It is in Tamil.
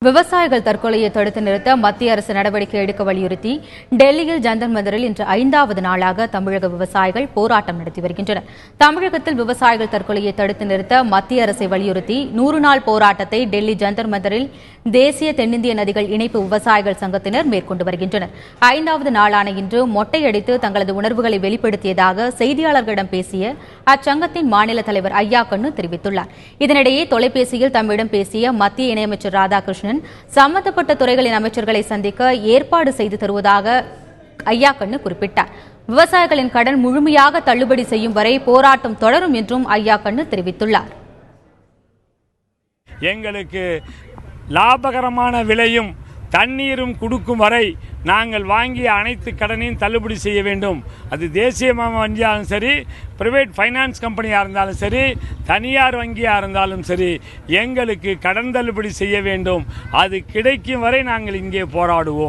விவசாயிகள் தற்கொலையை தடுத்து நிறுத்த மத்திய அரசு நடவடிக்கை எடுக்க வலியுறுத்தி டெல்லியில் ஜந்தர் மந்தரில் இன்று 5வது நாளாக தமிழக விவசாயிகள் போராட்டம் நடத்தி வருகின்றனர். தமிழகத்தில் விவசாயிகள் தற்கொலையை தடுத்து நிறுத்த மத்திய அரசை வலியுறுத்தி 100 நாள் போராட்டத்தை டெல்லி ஜந்தர் மந்தரில் தேசிய தென்னிந்திய நதிகள் இணைப்பு விவசாயிகள் சங்கத்தினர் மேற்கொண்டு வருகின்றனர். 5வது நாளான இன்று மொட்டையடித்து தங்களது உணர்வுகளை வெளிப்படுத்தியதாக செய்தியாளர்களிடம் பேசிய அச்சங்கத்தின் மாநில தலைவர் ஐயா கண்ணு தெரிவித்துள்ளார். இதனிடையே தொலைபேசியில் தம்மிடம் பேசிய மத்திய இணையமைச்சர் ராதாகிருஷ்ணன் சம்பந்தப்பட்ட துறைகளின் அமைச்சர்களை சந்திக்க ஏற்பாடு செய்து தருவதாக ஐயா கண்ணு குறிப்பிட்டார். விவசாயிகளின் கடன் முழுமையாக தள்ளுபடி செய்யும் வரை போராட்டம் தொடரும் என்றும் ஐயா கண்ணு தெரிவித்துள்ளார். எங்களுக்கு லாபகரமான விலையும் தண்ணீரும் கொடுக்கும் வரை நாங்கள் வாங்கிய அனைத்து கடனையும் தள்ளுபடி செய்ய வேண்டும். அது தேசிய வங்கியாலும் சரி, பிரைவேட் ஃபைனான்ஸ் கம்பெனியாக இருந்தாலும் சரி, தனியார் வங்கியாக இருந்தாலும் சரி, எங்களுக்கு கடன் தள்ளுபடி செய்ய வேண்டும். அது கிடைக்கும் வரை நாங்கள் இங்கே போராடுவோம்.